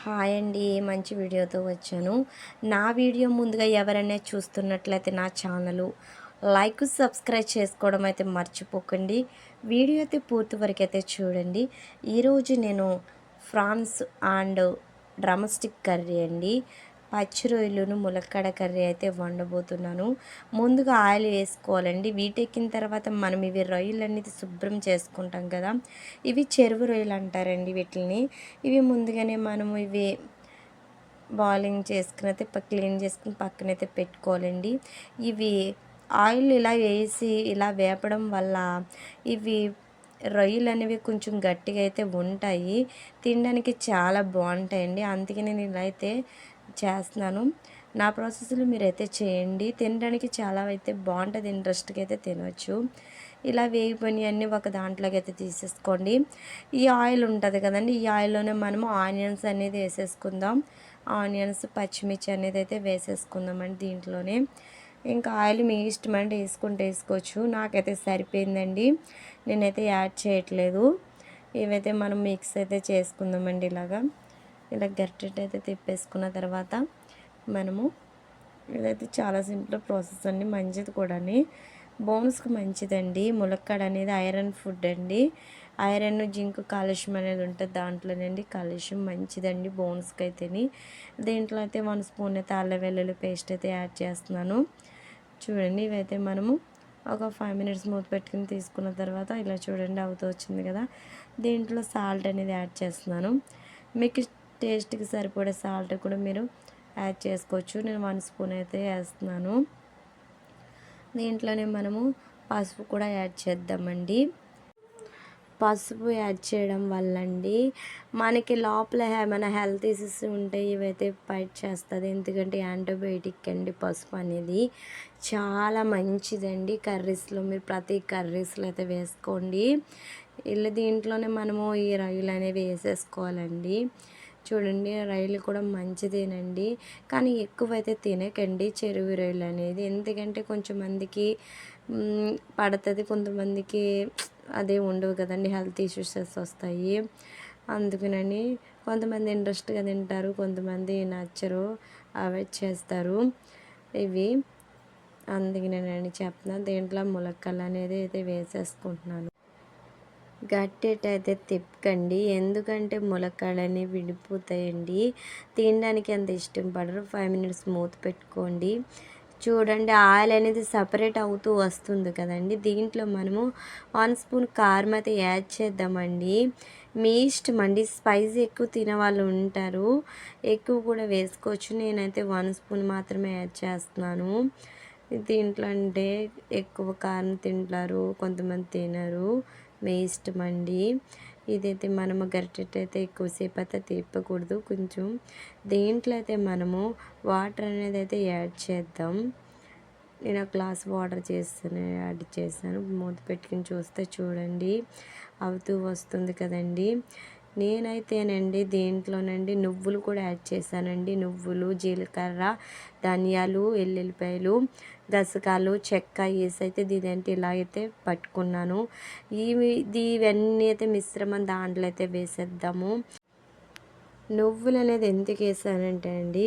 Hi అండి. మంచి వీడియోతో వచ్చాను. నా వీడియో ముందుగా ఎవరైనా చూస్తున్నట్లయితే నా ఛానలు లైక్, సబ్స్క్రైబ్ చేసుకోవడం అయితే మర్చిపోకండి. వీడియో అయితే పూర్తి వరకు అయితే చూడండి. ఈరోజు నేను prawns and drumstick curry అండి, పచ్చి రొయ్యలను ములక్కాడ కర్రీ అయితే వండబోతున్నాను. ముందుగా ఆయిల్ వేసుకోవాలండి. వీటెక్కిన తర్వాత మనం ఇవి రొయ్యలు అనేది శుభ్రం చేసుకుంటాం కదా, ఇవి చెరువు రొయ్యలు అంటారండి వీటిని. ఇవి ముందుగానే మనము ఇవి బాయిలింగ్ చేసుకుని అయితే క్లీన్ చేసుకుని పక్కనైతే పెట్టుకోవాలండి. ఇవి ఆయిల్ ఇలా వేసి ఇలా వేపడం వల్ల ఇవి రొయ్యలు అనేవి కొంచెం గట్టిగా అయితే ఉంటాయి, తినడానికి చాలా బాగుంటాయండి. అందుకే నేను ఇలా అయితే చేస్తున్నాను. నా ప్రాసెస్లో మీరైతే చేయండి, తినడానికి చాలా అయితే బాగుంటుంది, ఇంట్రెస్ట్గా అయితే తినవచ్చు. ఇలా వేగిపోయి అన్నీ ఒక దాంట్లోకి అయితే తీసేసుకోండి. ఈ ఆయిల్ ఉంటుంది కదండి, ఈ ఆయిల్లోనే మనము ఆనియన్స్ అనేది వేసేసుకుందాం. ఆనియన్స్, పచ్చిమిర్చి అనేది అయితే వేసేసుకుందామండి దీంట్లోనే. ఇంకా ఆయిల్ మీ ఇష్టం అంటే వేసుకోవచ్చు. నాకైతే సరిపోయిందండి, నేనైతే యాడ్ చేయట్లేదు. ఇవైతే మనం మిక్స్ అయితే చేసుకుందామండి. ఇలా గరిటెట్ అయితే తిప్పేసుకున్న తర్వాత మనము ఇదైతే చాలా సింపుల్ ప్రాసెస్ అండి, మంచిది కూడా, బోన్స్కి మంచిదండి. ములక్కాడ అనేది ఐరన్ ఫుడ్ అండి. ఐరన్, జింక్, కాల్షియం అనేది ఉంటుంది దాంట్లోనండి. కాల్షియం మంచిదండి బోన్స్కి అయితేని. దీంట్లో అయితే 1 స్పూన్ అయితే అల్లం వెల్లుల్లి పేస్ట్ అయితే యాడ్ చేస్తున్నాను. చూడండి, ఇవైతే మనము ఒక 5 మినిట్స్ మూత పెట్టుకుని తీసుకున్న తర్వాత ఇలా చూడండి అవుతూ వచ్చింది కదా. దీంట్లో సాల్ట్ అనేది యాడ్ చేస్తున్నాను. మీకు టేస్ట్కి సరిపడే సాల్ట్ కూడా మీరు యాడ్ చేసుకోవచ్చు. నేను 1 స్పూన్ అయితే వేస్తున్నాను. దీంట్లోనే మనము పసుపు కూడా యాడ్ చేద్దామండి. పసుపు యాడ్ చేయడం వల్ల అండి మనకి లోపల ఏమైనా హెల్త్ ఇష్యూస్ ఉంటే ఇవైతే ఫైట్ చేస్తుంది. ఎందుకంటే యాంటీబయాటిక్ అండి పసుపు అనేది, చాలా మంచిదండి. కర్రీస్లో మీరు ప్రతి కర్రీస్లో అయితే వేసుకోండి. ఇలా దీంట్లోనే మనము ఈ రొయ్యలు అనేవి వేసేసుకోవాలండి. చూడండి, రొయ్యలు కూడా మంచిదేనండి, కానీ ఎక్కువైతే తినకండి చెరువు రొయ్యలు అనేది. ఎందుకంటే కొంచెం మందికి పడుతుంది, కొంతమందికి అదే ఉండవు కదండి, హెల్త్ ఇష్యూస్ వస్తాయి. అందుకనని కొంతమంది ఇంట్రెస్ట్గా తింటారు, కొంతమంది నచ్చరు, అవాయిడ్ చేస్తారు ఇవి. అందుకనేనండి చెప్తున్నాను. దీంట్లో ములక్కాడలు అనేది అయితే వేసేసుకుంటున్నాను. గట్టెటైతే తిప్పకండి, ఎందుకంటే ములక్కాడలని విడిపోతాయండి, తినడానికి అంత ఇష్టం పడరు. 5 మినిట్స్ మూత పెట్టుకోండి. చూడండి, ఆయిల్ అనేది సపరేట్ అవుతూ వస్తుంది కదండి. దీంట్లో మనము 1 స్పూన్ కారం అయితే యాడ్ చేద్దామండి. మీ ఇష్టం అండి, స్పైసీ ఎక్కువ తినే వాళ్ళు ఉంటారు, ఎక్కువ కూడా వేసుకోవచ్చు. నేనైతే 1 స్పూన్ మాత్రమే యాడ్ చేస్తున్నాను. దీంట్లో అంటే ఎక్కువ కారం తింటారు, కొంతమంది తినరు, మీ ఇష్టం అండి. ఇదైతే మనము గరిటెట్ అయితే ఎక్కువసేపు అయితే తిప్పకూడదు. కొంచెం దీంట్లో అయితే మనము వాటర్ అనేది అయితే యాడ్ చేద్దాం. నేను 1 గ్లాస్ వాటర్ యాడ్ చేశాను. మూత పెట్టుకుని చూస్తే చూడండి అవుతూ వస్తుంది కదండి. నేనైతేనండి దీంట్లోనండి నువ్వులు కూడా యాడ్ చేశానండి. నువ్వులు, జీలకర్ర, ధనియాలు, ఎల్లుల్లిపాయలు, గసకాలు, చెక్క వేసి అయితే దీనంటే ఇలా అయితే పట్టుకున్నాను. ఇవన్నీ అయితే మిశ్రమం దాంట్లో అయితే వేసేద్దాము. నువ్వులు అనేది ఎందుకు వేసానంటే అండి,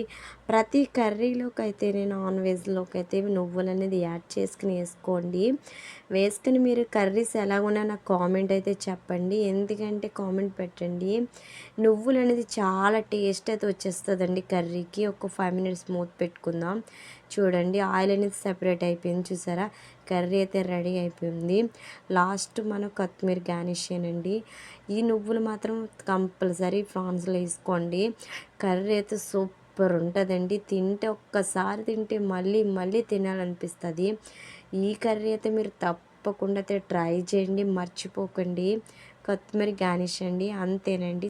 ప్రతి కర్రీలోకి అయితే నాన్ వెజ్లోకి అయితే నువ్వులు అనేది యాడ్ చేసుకుని వేసుకుని మీరు కర్రీస్ ఎలాగున్నా నాకు కామెంట్ అయితే చెప్పండి. ఎందుకంటే కామెంట్ పెట్టండి. నువ్వులు అనేది చాలా టేస్ట్ అయితే వచ్చేస్తుందండి కర్రీకి. ఒక 5 మినిట్స్ మూత పెట్టుకుందాం. చూడండి, ఆయిల్ అనేది సెపరేట్ అయిపోయింది చూసారా. కర్రీ అయితే రెడీ అయిపోయింది. లాస్ట్ మనం కొత్తిమీర గార్నిష్ చేయండి. ఈ నువ్వులు మాత్రం కంపల్సరీ ఫ్రాన్స్లో వేసుకోండి. కర్రీ అయితే సూపర్ ఉంటుందండి. తింటే ఒక్కసారి తింటే మళ్ళీ మళ్ళీ తినాలనిపిస్తుంది. ఈ కర్రీ అయితే మీరు తప్పకుండా అయితే ట్రై చేయండి, మర్చిపోకండి. కొత్తిమీర గార్నిష్ అండి, అంతేనండి.